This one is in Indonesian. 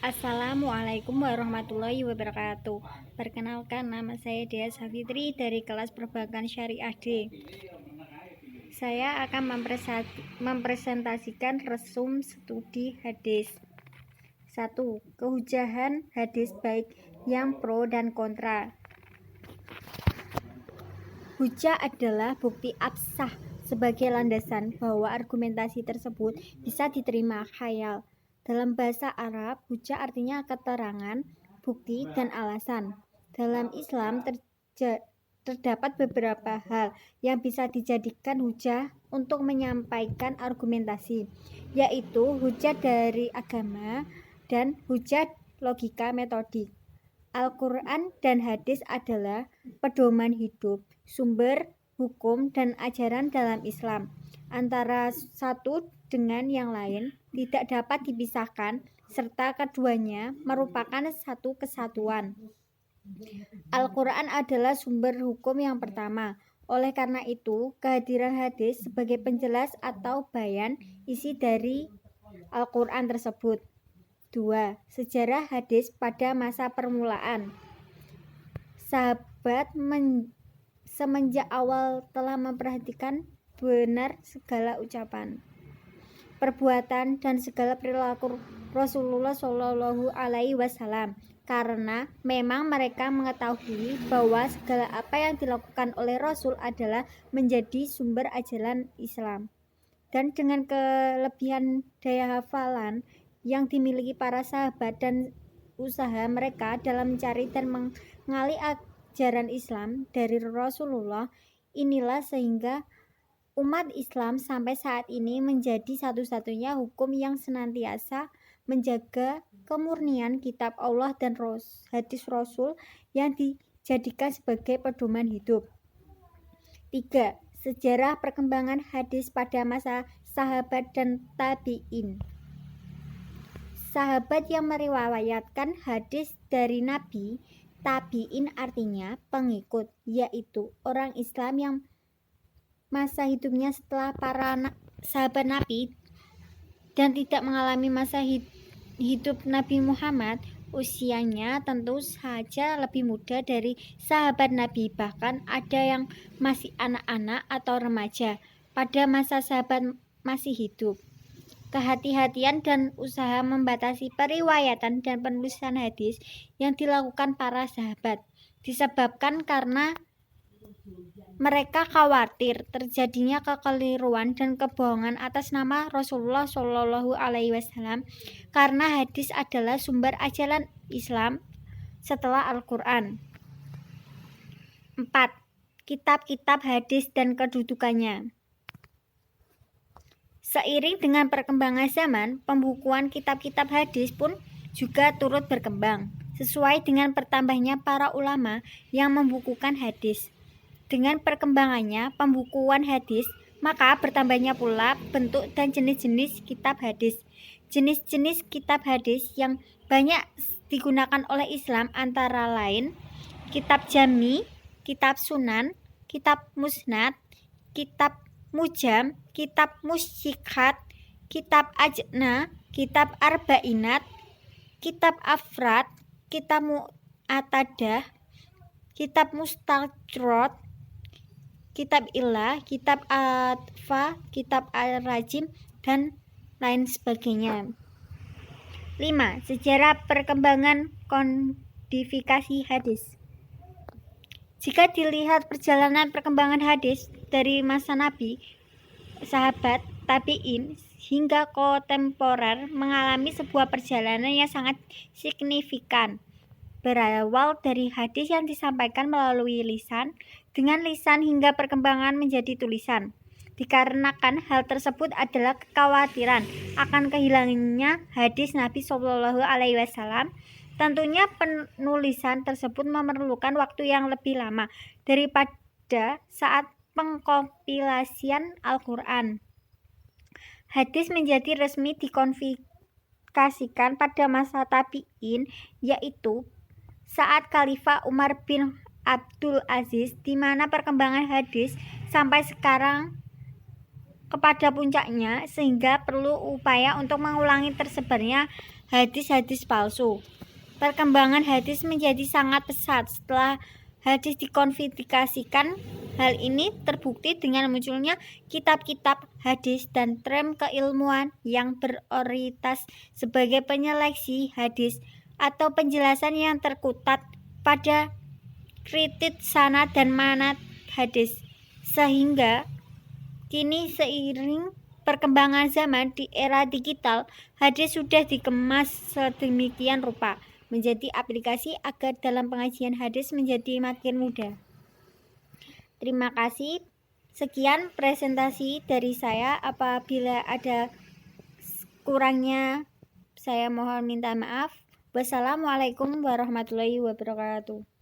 Assalamualaikum warahmatullahi wabarakatuh. Perkenalkan, nama saya Dea Safitri dari kelas Perbankan Syariah D. Saya akan mempresentasikan resum studi hadis. 1. Kehujahan hadis baik yang pro dan kontra. Hujah adalah bukti absah sebagai landasan bahwa argumentasi tersebut bisa diterima khayal. Dalam bahasa Arab, hujah artinya keterangan, bukti, dan alasan. Dalam Islam terdapat beberapa hal yang bisa dijadikan hujah untuk menyampaikan argumentasi, yaitu hujah dari agama dan hujah logika metodik. Al-Quran dan hadis adalah pedoman hidup, sumber hukum dan ajaran dalam Islam. Antara satu dengan yang lain tidak dapat dipisahkan, serta keduanya merupakan satu kesatuan. Al-Quran adalah sumber hukum yang pertama. Oleh karena itu, kehadiran hadis sebagai penjelas atau bayan isi dari Al-Quran tersebut. 2. Sejarah hadis pada masa permulaan. Sahabat semenjak awal telah memperhatikan benar segala ucapan, perbuatan, dan segala perilaku Rasulullah Shallallahu Alaihi Wasallam, karena memang mereka mengetahui bahwa segala apa yang dilakukan oleh Rasul adalah menjadi sumber ajaran Islam. Dan dengan kelebihan daya hafalan yang dimiliki para sahabat dan usaha mereka dalam mencari dan mengali ajaran Islam dari Rasulullah, inilah sehingga umat Islam sampai saat ini menjadi satu-satunya hukum yang senantiasa menjaga kemurnian kitab Allah dan hadis Rasul yang dijadikan sebagai pedoman hidup. 3. Sejarah perkembangan hadis pada masa sahabat dan tabi'in. Sahabat yang meriwayatkan hadis dari Nabi, tabi'in artinya pengikut, yaitu orang Islam yang masa hidupnya setelah para sahabat Nabi dan tidak mengalami masa hidup Nabi Muhammad. Usianya tentu saja lebih muda dari sahabat Nabi, bahkan ada yang masih anak-anak atau remaja pada masa sahabat masih hidup. Kehati-hatian dan usaha membatasi periwayatan dan penulisan hadis yang dilakukan para sahabat disebabkan karena mereka khawatir terjadinya kekeliruan dan kebohongan atas nama Rasulullah Shallallahu Alaihi Wasallam, karena hadis adalah sumber ajaran Islam setelah Al-Quran. 4. Kitab-kitab hadis dan kedudukannya. Seiring dengan perkembangan zaman, pembukuan kitab-kitab hadis pun juga turut berkembang, sesuai dengan bertambahnya para ulama yang membukukan hadis. Dengan perkembangannya pembukuan hadis, maka bertambahnya pula bentuk dan jenis-jenis kitab hadis. Jenis-jenis kitab hadis yang banyak digunakan oleh Islam antara lain kitab jami, kitab sunan, kitab musnad, kitab mujam, kitab musyikhat, kitab ajna, kitab arba'inat, kitab afrad, kitab mu'atadah, kitab mustajrod, kitab ilah, kitab atfa, kitab al-rajim, dan lain sebagainya. 5. Sejarah perkembangan kodifikasi hadis. Jika dilihat perjalanan perkembangan hadis dari masa Nabi, sahabat, tabi'in, hingga kontemporer mengalami sebuah perjalanan yang sangat signifikan. Berawal dari hadis yang disampaikan melalui lisan, dengan lisan hingga perkembangan menjadi tulisan. Dikarenakan hal tersebut adalah kekhawatiran akan kehilangannya hadis Nabi Shallallahu Alaihi Wasallam, tentunya penulisan tersebut memerlukan waktu yang lebih lama daripada saat pengkompilasian Al-Quran. Hadis menjadi resmi dikonfiskasikan pada masa tabi'in, yaitu saat Khalifah Umar bin Abdul Aziz, di mana perkembangan hadis sampai sekarang kepada puncaknya sehingga perlu upaya untuk mengulangi tersebarnya hadis-hadis palsu. Perkembangan hadis menjadi sangat pesat setelah hadis dikonfirmasikan. Hal ini terbukti dengan munculnya kitab-kitab hadis dan tren keilmuan yang berorientasi sebagai penyeleksi hadis atau penjelasan yang terkutat pada kritik sanad dan manat hadis. Sehingga kini seiring perkembangan zaman di era digital, hadis sudah dikemas sedemikian rupa menjadi aplikasi agar dalam pengajian hadis menjadi makin mudah. Terima kasih. Sekian presentasi dari saya. Apabila ada kurangnya, saya mohon minta maaf. Wassalamualaikum warahmatullahi wabarakatuh.